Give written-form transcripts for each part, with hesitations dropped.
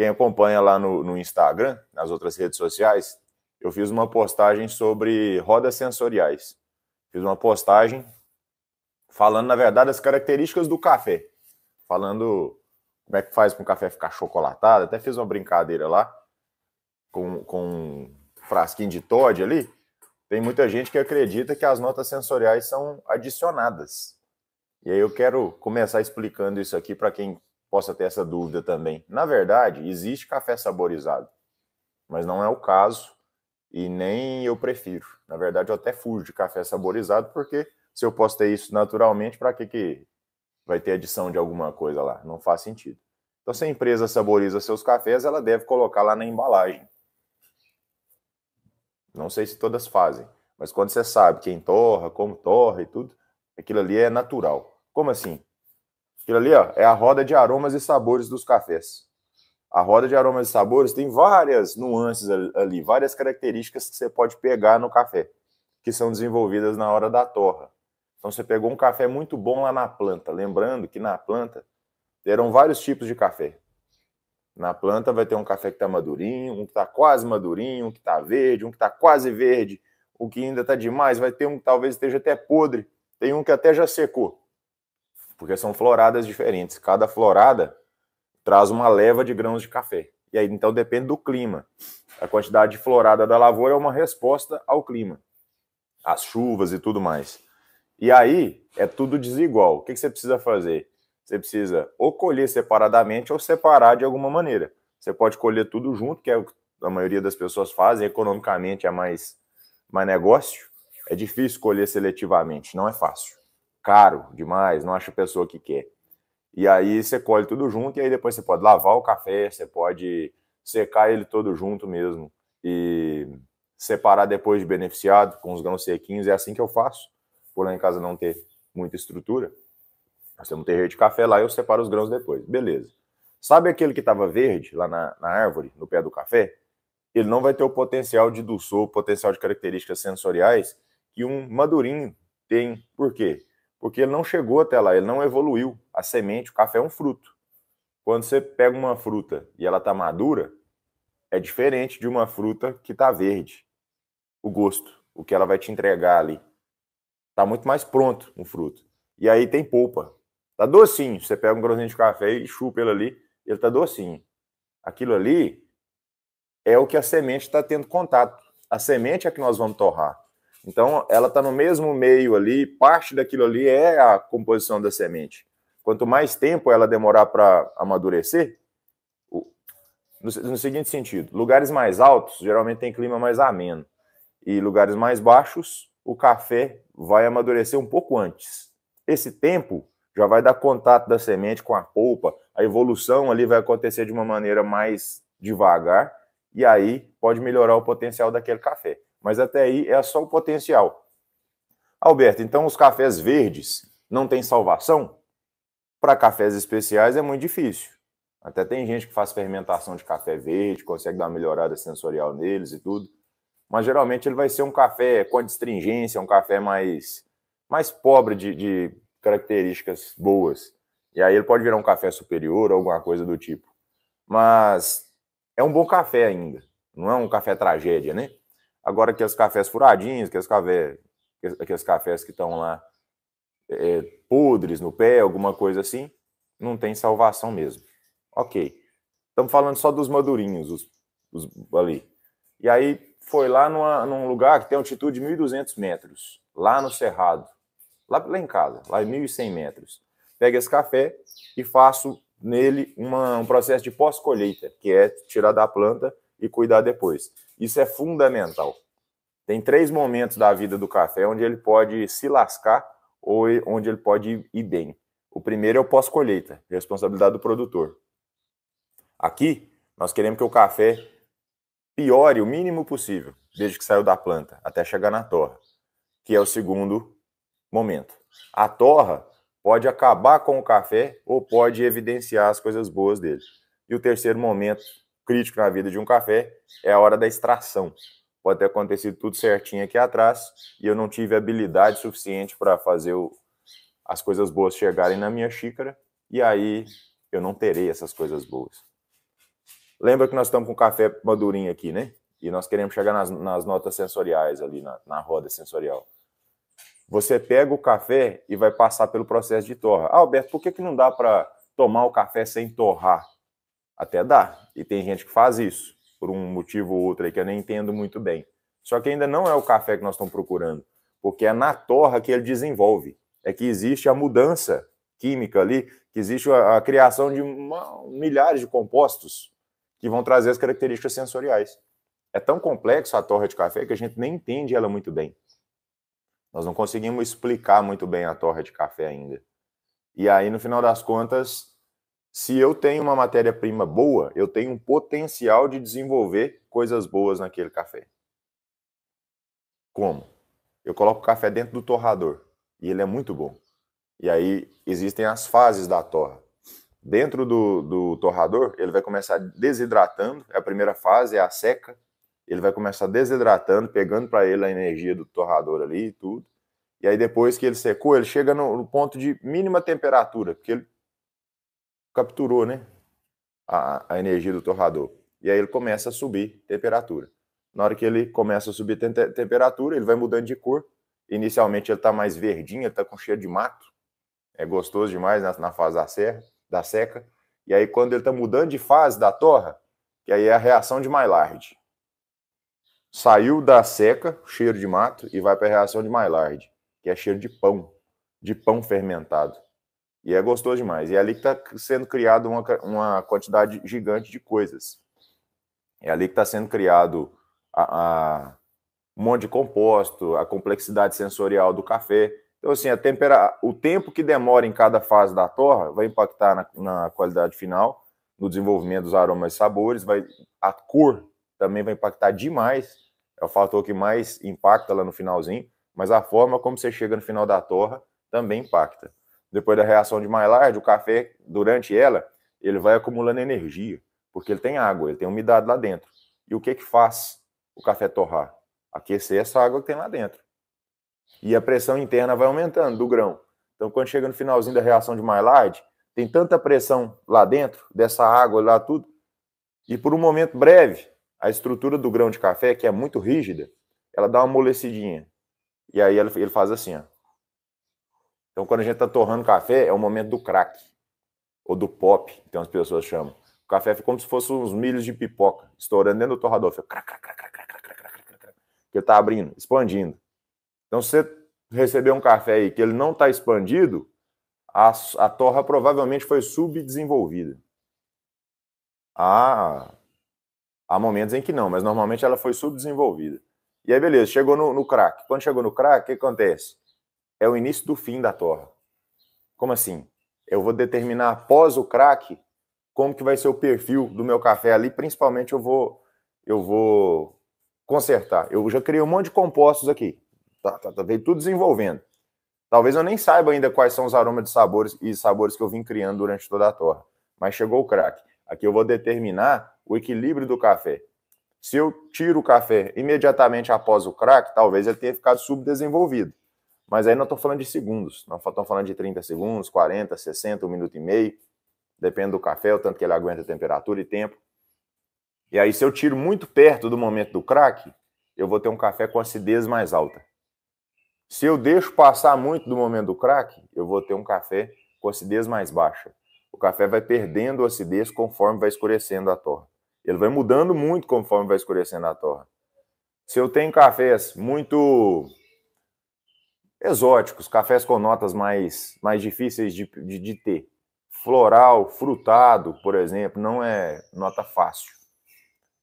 Quem acompanha lá no Instagram, nas outras redes sociais, eu fiz uma postagem sobre rodas sensoriais. Fiz uma postagem falando, na verdade, as características do café. Falando como é que faz para o café ficar chocolatado. Até fiz uma brincadeira lá com um frasquinho de Toddy ali. Tem muita gente que acredita que as notas sensoriais são adicionadas. E aí eu quero começar explicando isso aqui para quem possa ter essa dúvida também. Na verdade, existe café saborizado, mas não é o caso e nem eu prefiro. Na verdade, eu até fujo de café saborizado, porque se eu posso ter isso naturalmente, para que vai ter adição de alguma coisa lá? Não faz sentido. Então, se a empresa saboriza seus cafés, ela deve colocar lá na embalagem. Não sei se todas fazem, mas quando você sabe quem torra, como torra e tudo, aquilo ali é natural. Como assim? Aquilo ali, ó, é a roda de aromas e sabores dos cafés. A roda de aromas e sabores tem várias nuances ali, várias características que você pode pegar no café, que são desenvolvidas na hora da torra. Então você pegou um café muito bom lá na planta, lembrando que na planta terão vários tipos de café. Na planta vai ter um café que está madurinho, um que está quase madurinho, um que está verde, um que está quase verde, o que ainda está demais, vai ter um que talvez esteja até podre, tem um que até já secou, porque são floradas diferentes. Cada florada traz uma leva de grãos de café. E aí, então, depende do clima. A quantidade de florada da lavoura é uma resposta ao clima, às chuvas e tudo mais. E aí, é tudo desigual. O que você precisa fazer? Você precisa ou colher separadamente ou separar de alguma maneira. Você pode colher tudo junto, que é o que a maioria das pessoas fazem, economicamente é mais negócio. É difícil colher seletivamente, não é fácil. Caro demais, não acha a pessoa que quer. E aí você colhe tudo junto e aí depois você pode lavar o café, você pode secar ele todo junto mesmo e separar depois de beneficiado com os grãos sequinhos. É assim que eu faço, por lá em casa não ter muita estrutura. Nós temos um terreiro de café lá e eu separo os grãos depois. Beleza. Sabe aquele que estava verde lá na árvore, no pé do café? Ele não vai ter o potencial de dulçor, o potencial de características sensoriais que um madurinho tem. Por quê? Porque ele não chegou até lá, ele não evoluiu. A semente, o café é um fruto. Quando você pega uma fruta e ela está madura, é diferente de uma fruta que está verde. O gosto, o que ela vai te entregar ali. Está muito mais pronto um fruto. E aí tem polpa. Está docinho. Você pega um grãozinho de café e chupa ele ali, ele está docinho. Aquilo ali é o que a semente está tendo contato. A semente é que nós vamos torrar. Então, ela está no mesmo meio ali, parte daquilo ali é a composição da semente. Quanto mais tempo ela demorar para amadurecer, no seguinte sentido, lugares mais altos geralmente tem clima mais ameno, e lugares mais baixos, o café vai amadurecer um pouco antes. Esse tempo já vai dar contato da semente com a polpa, a evolução ali vai acontecer de uma maneira mais devagar, e aí pode melhorar o potencial daquele café. Mas até aí é só o potencial. Alberto, então os cafés verdes não têm salvação? Para cafés especiais é muito difícil. Até tem gente que faz fermentação de café verde, consegue dar uma melhorada sensorial neles e tudo. Mas geralmente ele vai ser um café com astringência, um café mais pobre de características boas. E aí ele pode virar um café superior ou alguma coisa do tipo. Mas é um bom café ainda. Não é um café tragédia, né? Agora, aqueles cafés furadinhos, aqueles cafés que estão lá podres no pé, alguma coisa assim, não tem salvação mesmo. Ok. Estamos falando só dos madurinhos, os ali. E aí foi lá num lugar que tem altitude de 1.200 metros, lá no Cerrado, lá em casa, lá em 1.100 metros. Pego esse café e faço nele um processo de pós-colheita, que é tirar da planta e cuidar depois. Isso é fundamental. Tem 3 momentos da vida do café onde ele pode se lascar ou onde ele pode ir bem. O primeiro é o pós-colheita, responsabilidade do produtor. Aqui, nós queremos que o café piore o mínimo possível, desde que saiu da planta, até chegar na torra, que é o segundo momento. A torra pode acabar com o café ou pode evidenciar as coisas boas dele. E o terceiro momento crítico na vida de um café é a hora da extração. Pode ter acontecido tudo certinho aqui atrás e eu não tive habilidade suficiente para fazer as coisas boas chegarem na minha xícara e aí eu não terei essas coisas boas. Lembra que nós estamos com o café madurinho aqui, né? E nós queremos chegar nas notas sensoriais ali, na roda sensorial. Você pega o café e vai passar pelo processo de torra. Ah, Alberto, por que não dá para tomar o café sem torrar? Até dá. E tem gente que faz isso, por um motivo ou outro aí que eu nem entendo muito bem. Só que ainda não é o café que nós estamos procurando, porque é na torra que ele desenvolve. É que existe a mudança química ali, que existe a criação de milhares de compostos que vão trazer as características sensoriais. É tão complexo a torra de café que a gente nem entende ela muito bem. Nós não conseguimos explicar muito bem a torra de café ainda. E aí, no final das contas, se eu tenho uma matéria-prima boa, eu tenho um potencial de desenvolver coisas boas naquele café. Como? Eu coloco o café dentro do torrador e ele é muito bom. E aí existem as fases da torra. Dentro do torrador, ele vai começar desidratando, a primeira fase é a seca, ele vai começar desidratando, pegando para ele a energia do torrador ali e tudo. E aí depois que ele secou, ele chega no ponto de mínima temperatura, porque ele capturou, né, a energia do torrador. E aí ele começa a subir temperatura. Na hora que ele começa a subir temperatura, ele vai mudando de cor. Inicialmente ele está mais verdinho, ele está com cheiro de mato. É gostoso demais na fase da seca. E aí quando ele está mudando de fase da torra, que aí é a reação de Maillard. Saiu da seca, cheiro de mato, e vai para a reação de Maillard, que é cheiro de pão fermentado. E é gostoso demais. E é ali que está sendo criado uma quantidade gigante de coisas. É ali que está sendo criado um monte de composto, a complexidade sensorial do café. Então, assim, o tempo que demora em cada fase da torra vai impactar na qualidade final, no desenvolvimento dos aromas e sabores, a cor também vai impactar demais, é o fator que mais impacta lá no finalzinho, mas a forma como você chega no final da torra também impacta. Depois da reação de Maillard, o café, durante ela, ele vai acumulando energia, porque ele tem água, ele tem umidade lá dentro. E o que faz o café torrar? Aquecer essa água que tem lá dentro. E a pressão interna vai aumentando do grão. Então, quando chega no finalzinho da reação de Maillard, tem tanta pressão lá dentro, dessa água lá, tudo, e por um momento breve, a estrutura do grão de café, que é muito rígida, ela dá uma amolecidinha. E aí ele faz assim, ó. Então, quando a gente está torrando café, é o momento do crack, ou do pop, que as pessoas chamam. O café fica como se fosse uns milhos de pipoca, estourando dentro do torrador. Fica crac, crac, crac, crac, crac, crac, crac, crac, crac, que ele está abrindo, expandindo. Então, se você receber um café aí que ele não está expandido, a torra provavelmente foi subdesenvolvida. Há momentos em que não, mas normalmente ela foi subdesenvolvida. E aí, beleza, chegou no crack. Quando chegou no crack, o que acontece? É o início do fim da torra. Como assim? Eu vou determinar após o crack como que vai ser o perfil do meu café ali, principalmente eu vou consertar. Eu já criei um monte de compostos aqui. Veio tudo desenvolvendo. Talvez eu nem saiba ainda quais são os aromas de sabores que eu vim criando durante toda a torra. Mas chegou o crack. Aqui eu vou determinar o equilíbrio do café. Se eu tiro o café imediatamente após o crack, talvez ele tenha ficado subdesenvolvido. Mas aí não estou falando de segundos. Nós estamos falando de 30 segundos, 40, 60, 1 minuto e meio. Depende do café, o tanto que ele aguenta temperatura e tempo. E aí, se eu tiro muito perto do momento do crack, eu vou ter um café com acidez mais alta. Se eu deixo passar muito do momento do crack, eu vou ter um café com acidez mais baixa. O café vai perdendo acidez conforme vai escurecendo a torra. Ele vai mudando muito conforme vai escurecendo a torra. Se eu tenho cafés muito exóticos, cafés com notas mais difíceis de ter, floral, frutado, por exemplo, não é nota fácil.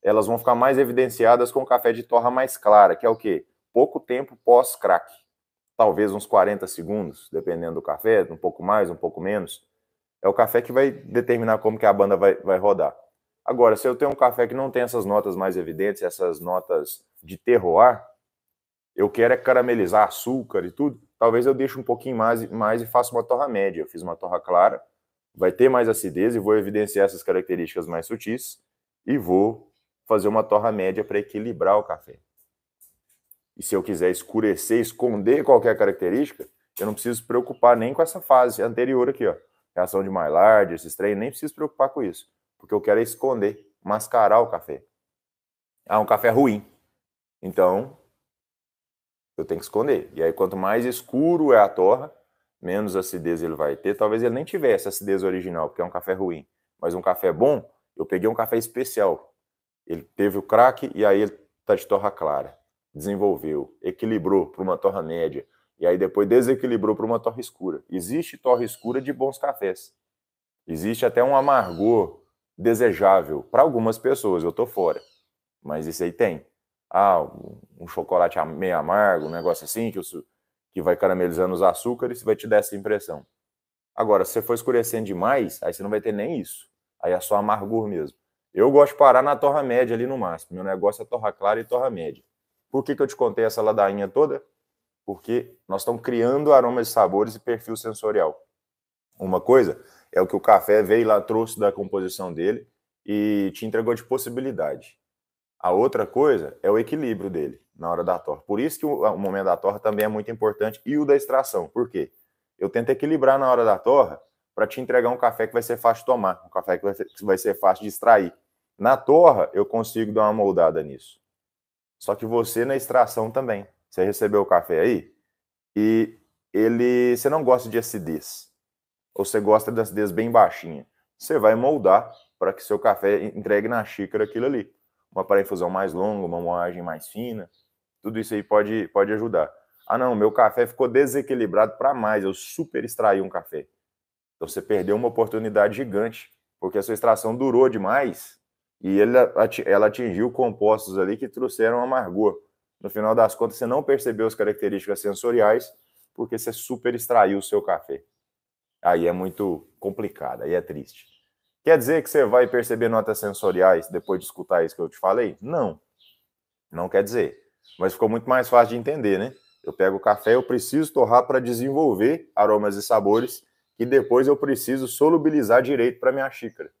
Elas vão ficar mais evidenciadas com o café de torra mais clara, que é o quê? Pouco tempo pós-crack. Talvez uns 40 segundos, dependendo do café, um pouco mais, um pouco menos. É o café que vai determinar como que a banda vai rodar. Agora, se eu tenho um café que não tem essas notas mais evidentes, essas notas de terroir, eu quero é caramelizar açúcar e tudo, talvez eu deixe um pouquinho mais e faça uma torra média. Eu fiz uma torra clara, vai ter mais acidez e vou evidenciar essas características mais sutis e vou fazer uma torra média para equilibrar o café. E se eu quiser escurecer, esconder qualquer característica, eu não preciso se preocupar nem com essa fase anterior aqui, ó. Reação de Maillard, esses trem, nem preciso se preocupar com isso, porque eu quero é esconder. mascarar o café. Ah, um café ruim. Então, eu tenho que esconder. E aí, quanto mais escuro é a torra, menos acidez ele vai ter. Talvez ele nem tivesse acidez original, porque é um café ruim. Mas um café bom, eu peguei um café especial. Ele teve o crack e aí ele tá de torra clara. Desenvolveu, equilibrou para uma torra média. E aí depois desequilibrou para uma torra escura. Existe torra escura de bons cafés. Existe até um amargor desejável para algumas pessoas. Eu tô fora. Mas isso aí tem. Ah, um chocolate meio amargo, um negócio assim, que vai caramelizando os açúcares, vai te dar essa impressão. Agora, se você for escurecendo demais, aí você não vai ter nem isso. Aí é só amargor mesmo. Eu gosto de parar na torra média ali no máximo. Meu negócio é torra clara e torra média. Por que eu te contei essa ladainha toda? Porque nós estamos criando aromas, sabores e perfil sensorial. Uma coisa é o que o café veio lá, trouxe da composição dele e te entregou de possibilidade. A outra coisa é o equilíbrio dele na hora da torra. Por isso que o momento da torra também é muito importante e o da extração. Por quê? Eu tento equilibrar na hora da torra para te entregar um café que vai ser fácil de tomar, um café que vai ser fácil de extrair. Na torra, eu consigo dar uma moldada nisso. Só que você na extração também. Você recebeu o café aí e você não gosta de acidez. Ou você gosta de acidez bem baixinha. Você vai moldar para que seu café entregue na xícara aquilo ali. Uma parainfusão mais longa, uma moagem mais fina. Tudo isso aí pode ajudar. Ah, não, meu café ficou desequilibrado para mais. Eu super extraí um café. Então você perdeu uma oportunidade gigante, porque a sua extração durou demais e ela atingiu compostos ali que trouxeram amargor. No final das contas, você não percebeu as características sensoriais porque você super extraiu o seu café. Aí é muito complicado, aí é triste. Quer dizer que você vai perceber notas sensoriais depois de escutar isso que eu te falei? Não, não quer dizer. Mas ficou muito mais fácil de entender, né? Eu pego o café, eu preciso torrar para desenvolver aromas e sabores que depois eu preciso solubilizar direito para minha xícara.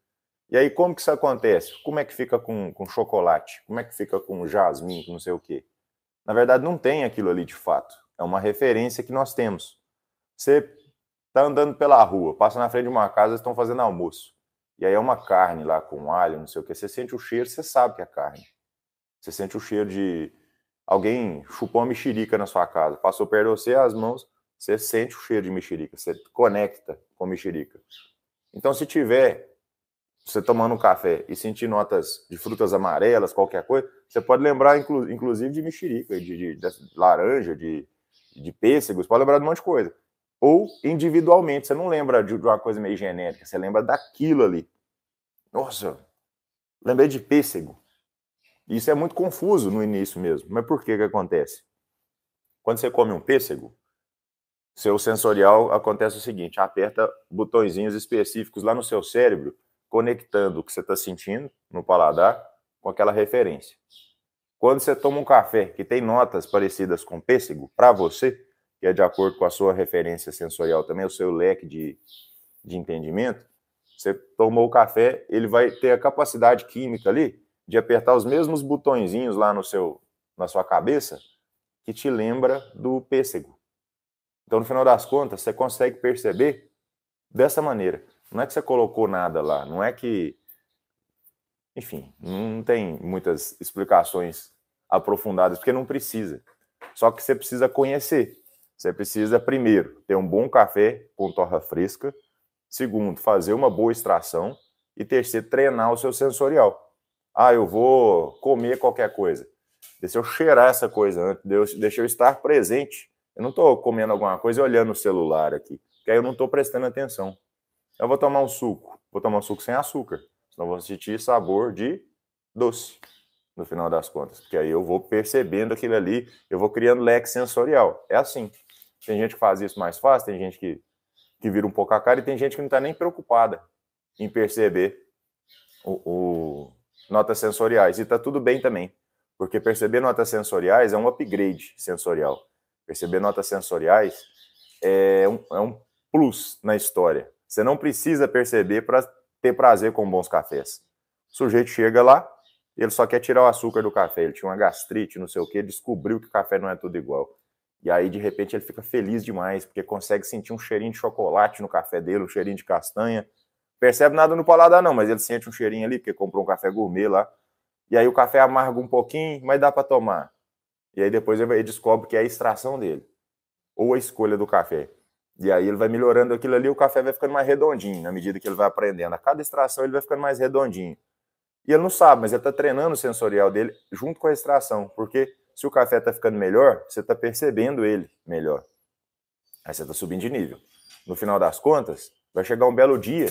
E aí, como que isso acontece? Como é que fica com chocolate? Como é que fica com jasmim, com não sei o quê? Na verdade, não tem aquilo ali de fato. É uma referência que nós temos. Você tá andando pela rua, passa na frente de uma casa, estão fazendo almoço. E aí é uma carne lá com alho, não sei o quê. Você sente o cheiro, você sabe que é carne. Você sente o cheiro de alguém chupou uma mexerica na sua casa, passou perto de você as mãos, você sente o cheiro de mexerica, você conecta com mexerica. Então, se tiver você tomando um café e sentir notas de frutas amarelas, qualquer coisa, você pode lembrar, inclusive, de mexerica, de laranja, de pêssego, você pode lembrar de um monte de coisa. Ou individualmente, você não lembra de uma coisa meio genética, você lembra daquilo ali. Nossa, lembrei de pêssego. Isso é muito confuso no início mesmo. Mas por que acontece? Quando você come um pêssego, seu sensorial acontece o seguinte, aperta botõezinhos específicos lá no seu cérebro, conectando o que você está sentindo no paladar com aquela referência. Quando você toma um café que tem notas parecidas com pêssego, para você, que é de acordo com a sua referência sensorial também, o seu leque de entendimento, você tomou o café, ele vai ter a capacidade química ali de apertar os mesmos botõezinhos lá na sua cabeça que te lembra do pêssego. Então, no final das contas, você consegue perceber dessa maneira. Não é que você colocou nada lá, não é que... Enfim, não tem muitas explicações aprofundadas, porque não precisa. Só que você precisa conhecer. Você precisa, primeiro, ter um bom café com torra fresca. Segundo, fazer uma boa extração. E terceiro, treinar o seu sensorial. Ah, eu vou comer qualquer coisa. Deixa eu cheirar essa coisa antes, deixa eu estar presente. Eu não estou comendo alguma coisa e olhando o celular aqui, porque aí eu não estou prestando atenção. Eu vou tomar um suco sem açúcar, senão eu vou sentir sabor de doce, no final das contas, porque aí eu vou percebendo aquilo ali, eu vou criando leque sensorial. É assim. Tem gente que faz isso mais fácil, tem gente que vira um pouco a cara e tem gente que não está nem preocupada em perceber notas sensoriais. E está tudo bem também, porque perceber notas sensoriais é um upgrade sensorial. Perceber notas sensoriais é um plus na história. Você não precisa perceber para ter prazer com bons cafés. O sujeito chega lá, ele só quer tirar o açúcar do café, ele tinha uma gastrite, não sei o quê, descobriu que o café não é tudo igual. E aí, de repente, ele fica feliz demais, porque consegue sentir um cheirinho de chocolate no café dele, um cheirinho de castanha, percebe nada no paladar não, mas ele sente um cheirinho ali, porque comprou um café gourmet lá. E aí o café amarga um pouquinho, mas dá para tomar. E aí depois ele descobre que é a extração dele, ou a escolha do café. E aí ele vai melhorando aquilo ali, o café vai ficando mais redondinho, na medida que ele vai aprendendo. A cada extração ele vai ficando mais redondinho. E ele não sabe, mas ele está treinando o sensorial dele junto com a extração, porque se o café está ficando melhor, você está percebendo ele melhor. Aí você está subindo de nível. No final das contas, vai chegar um belo dia,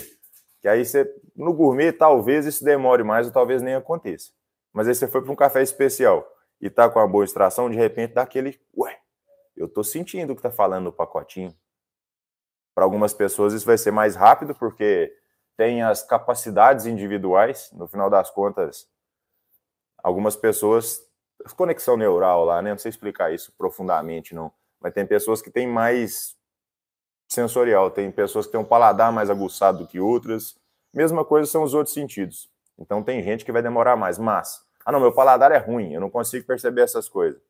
que aí você, no gourmet, talvez isso demore mais ou talvez nem aconteça. Mas aí você foi para um café especial e tá com uma boa extração, de repente dá aquele, ué, eu tô sentindo o que tá falando no pacotinho. Para algumas pessoas isso vai ser mais rápido, porque tem as capacidades individuais, no final das contas, algumas pessoas, conexão neural lá, né? Não sei explicar isso profundamente, não. Mas tem pessoas que têm mais sensorial, tem pessoas que têm um paladar mais aguçado do que outras. Mesma coisa são os outros sentidos. Então tem gente que vai demorar mais, mas... Ah, não, meu paladar é ruim, eu não consigo perceber essas coisas.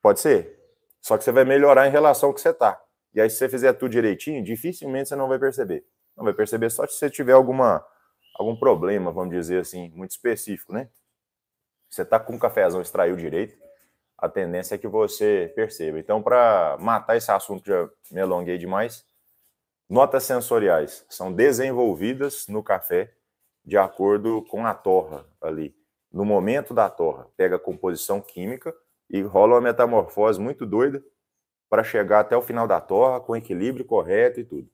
Pode ser. Só que você vai melhorar em relação ao que você está. E aí, se você fizer tudo direitinho, dificilmente você não vai perceber. Não vai perceber só se você tiver algum problema, vamos dizer assim, muito específico, né? Você está com um cafezão, extraiu direito, a tendência é que você perceba. Então, para matar esse assunto, que já me alonguei demais, notas sensoriais são desenvolvidas no café de acordo com a torra ali. No momento da torra, pega a composição química e rola uma metamorfose muito doida para chegar até o final da torra com equilíbrio correto e tudo.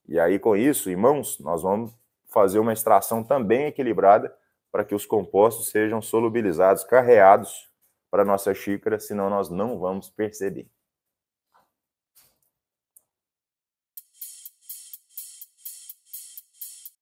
E aí, com isso, irmãos, nós vamos fazer uma extração também equilibrada para que os compostos sejam solubilizados, carreados para a nossa xícara, senão nós não vamos perceber.